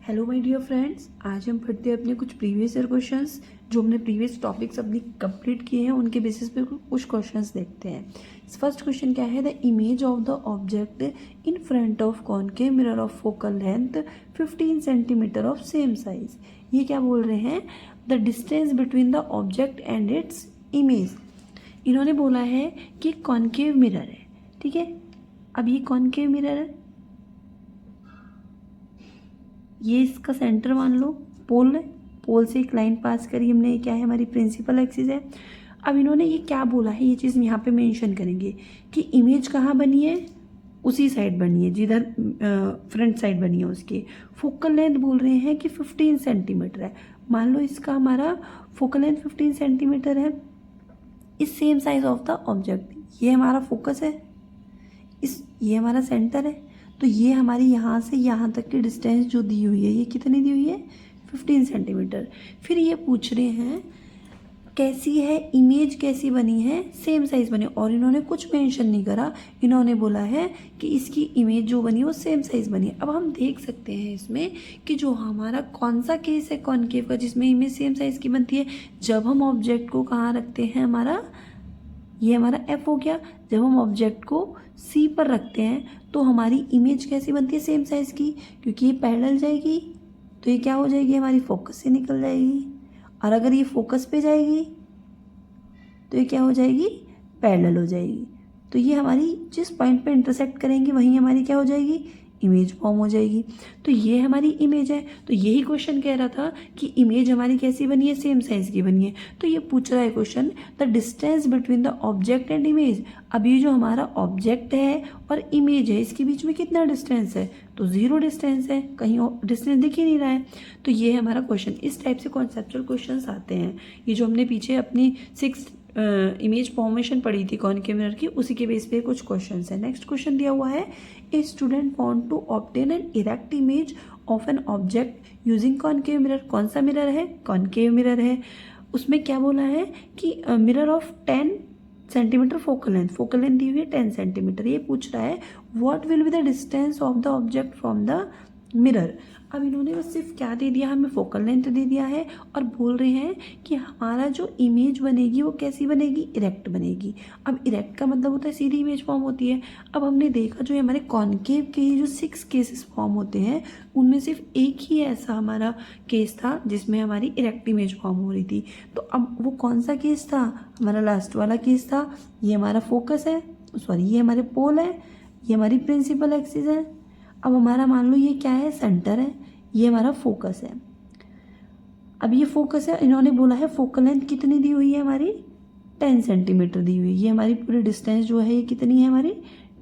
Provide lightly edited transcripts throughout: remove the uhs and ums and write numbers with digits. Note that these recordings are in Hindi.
हेलो माय डियर फ्रेंड्स, आज हम पढ़ते हैं अपने कुछ प्रीवियस ईयर क्वेश्चंस जो हमने प्रीवियस टॉपिक्स अपनी कंप्लीट किए हैं। उनके बेसिस पे कुछ क्वेश्चंस देखते हैं। फर्स्ट क्वेश्चन क्या है? The image of the object in front of concave mirror of focal length 15 centimetre of same size. ये क्या बोल रहे हैं? The distance between the object and its image. इन्होंने बोला है कि कॉनकेव मिरर है, ठीक है। अब ये कॉनकेव मिरर है, ये इसका सेंटर मान लो पोल है, पोल से एक लाइन पास करी हमने, क्या है हमारी प्रिंसिपल एक्सिस है। अब इन्होंने ये क्या बोला है, ये चीज़ यहाँ पे मेंशन करेंगे कि इमेज कहाँ बनी है, उसी साइड बनी है जिधर फ्रंट साइड बनी है उसकी। फोकल लेंथ बोल रहे हैं कि 15 सेंटीमीटर है। मान लो इसका हमारा फोकल लेंथ 15 सेंटीमीटर है। इस same size of the object, ये हमारा फोकस है, ये हमारा सेंटर है। तो ये हमारी यहाँ से यहाँ तक की डिस्टेंस जो दी हुई है, ये कितनी दी हुई है? 15 सेंटीमीटर। फिर ये पूछ रहे हैं कैसी है इमेज, कैसी बनी है? सेम साइज बनी। और इन्होंने कुछ मेंशन नहीं करा, इन्होंने बोला है कि इसकी इमेज जो बनी है वो सेम साइज बनी है। अब हम देख सकते हैं इसमें कि जो हमारा कौन सा केस है कॉनकेव का जिसमें इमेज सेम साइज की बनती है, जब हम ऑब्जेक्ट को कहाँ रखते हैं, हमारा ये हमारा एफ हो गया। जब हम ऑब्जेक्ट को सी पर रखते हैं तो हमारी इमेज कैसी बनती है? सेम साइज की, क्योंकि ये पैरेलल जाएगी तो ये क्या हो जाएगी? हमारी फोकस से निकल जाएगी। और अगर ये फोकस पे जाएगी तो ये क्या हो जाएगी? पैरेलल हो जाएगी। तो ये हमारी जिस पॉइंट पे इंटरसेक्ट करेंगी वहीं हमारी क्या हो जाएगी? इमेज फॉर्म हो जाएगी। तो ये हमारी इमेज है। तो यही क्वेश्चन कह रहा था कि इमेज हमारी कैसी बनी है? सेम साइज की बनी है। तो ये पूछ रहा है question the distance between the object and image. अब ये जो हमारा ऑब्जेक्ट है और इमेज है, इसके बीच में कितना डिस्टेंस है? तो 0 डिस्टेंस है, कहीं डिस्टेंस दिख ही नहीं रहा है। तो ये है हमारा क्वेश्चन। इस टाइप से कॉन्सेप्चुअल क्वेश्चन आते हैं। ये जो हमने पीछे अपनी 6 इमेज फॉर्मेशन पढ़ी थी कॉनकेव मिरर की, उसी के बेस पे कुछ क्वेश्चंस है। नेक्स्ट क्वेश्चन दिया हुआ है a student want to obtain an erect image of an object using concave mirror. कौन सा मिरर है? कॉनकेव मिरर है। उसमें क्या बोला है कि mirror of 10 centimetre focal length दी हुई है 10 सेंटीमीटर। ये पूछ रहा है what will be the distance of the object from the mirror. अब इन्होंने बस सिर्फ क्या दे दिया, हमें फोकल लेंथ दे दिया है और बोल रहे हैं कि हमारा जो इमेज बनेगी वो कैसी बनेगी? इरेक्ट बनेगी। अब इरेक्ट का मतलब होता है सीधी इमेज फॉर्म होती है। अब हमने देखा जो हमारे कॉनकेव के जो 6 केसेस फॉर्म होते हैं उनमें सिर्फ एक ही ऐसा हमारा केस था जिसमें हमारी इरेक्ट इमेज फॉर्म हो रही थी। तो अब वो कौन सा केस था? हमारा लास्ट वाला केस था। ये हमारा फोकस है, सॉरी ये हमारे पोल है, ये हमारी प्रिंसिपल एक्सिस है। अब हमारा मान लो ये क्या है? सेंटर है, ये हमारा फोकस है। अब ये फोकस है, इन्होंने बोला है फोकल लेंथ कितनी दी हुई है हमारी? 10 सेंटीमीटर दी हुई है। ये हमारी पूरी डिस्टेंस जो है ये कितनी है हमारी?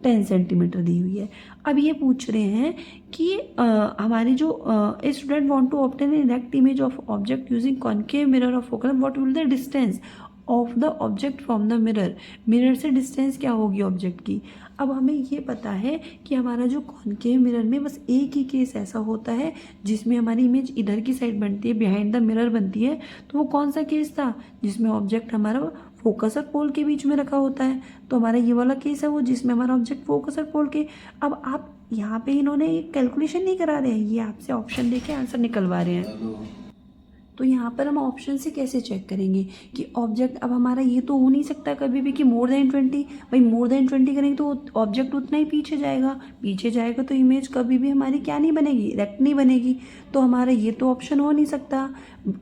10 सेंटीमीटर दी हुई है। अब ये पूछ रहे हैं कि हमारी जो a student want to obtain an erect image of object using concave mirror of focal, what will the distance of the object from the mirror. Mirror से डिस्टेंस क्या होगी ऑब्जेक्ट की? अब हमें ये पता है कि हमारा जो कॉनकेव मिरर में बस एक ही केस ऐसा होता है जिसमें हमारी इमेज इधर की साइड बनती है, बिहाइंड द मिरर बनती है। तो वो कौन सा केस था? जिसमें ऑब्जेक्ट हमारा फोकस और पोल के बीच में रखा होता है। तो हमारा ये वाला केस है वो जिसमें हमारा ऑब्जेक्ट फोकस और पोल के। अब आप यहाँ पे इन्होंने कैलकुलेशन नहीं करा रहे हैं, ये आपसे ऑप्शन देके आंसर निकलवा रहे हैं। तो यहाँ पर हम ऑप्शन से कैसे चेक करेंगे कि ऑब्जेक्ट, अब हमारा ये तो हो नहीं सकता कभी भी कि मोर देन 20। भाई मोर देन 20 करेंगे तो ऑब्जेक्ट उतना ही पीछे जाएगा तो इमेज कभी भी हमारी क्या नहीं बनेगी? इरेक्ट नहीं बनेगी। तो हमारा ये तो ऑप्शन हो नहीं सकता।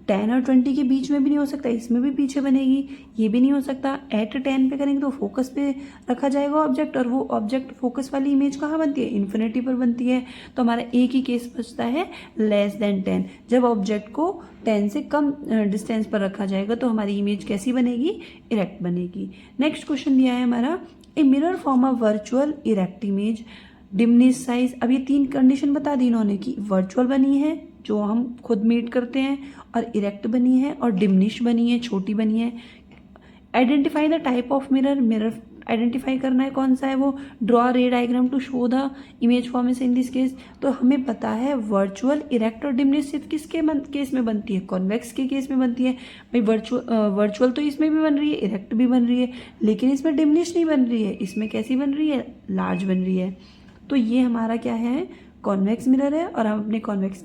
10 और 20 के बीच में भी नहीं हो सकता, इसमें भी पीछे बनेगी, ये भी नहीं हो सकता। एट 10 पे करेंगे तो फोकस पे रखा जाएगा ऑब्जेक्ट, और वो ऑब्जेक्ट फोकस वाली इमेज कहाँ बनती है? इन्फिनिटी पर बनती है। तो हमारा एक ही केस बचता है लेस देन 10। जब ऑब्जेक्ट को 10 से कम डिस्टेंस पर रखा जाएगा तो हमारी इमेज कैसी बनेगी? इरेक्ट बनेगी। नेक्स्ट क्वेश्चन दिया है हमारा a mirror form a virtual erect image diminish size. अब ये 3 कंडीशन बता दी इन्होंने कि वर्चुअल बनी है जो हम खुद मीट करते हैं, और इरेक्ट बनी है, और डिमिनिश बनी है, छोटी बनी है। Identify the type of mirror. Mirror identify करना है कौन सा है वो। Draw ray diagram to show the image formation in this case. तो हमें पता है वर्चुअल, इरेक्ट और डिमिनिश सिर्फ किसके केस में बनती है? कॉन्वेक्स के केस में बनती है। भाई वर्चुअल तो इसमें भी बन रही है, इरेक्ट भी बन रही है, लेकिन इसमें डिमिनिश नहीं बन रही है। इसमें कैसी बन रही है? लार्ज बन रही है। तो ये हमारा क्या है? कॉन्वेक्स मिरर है, और हम अपने कॉन्वेक्स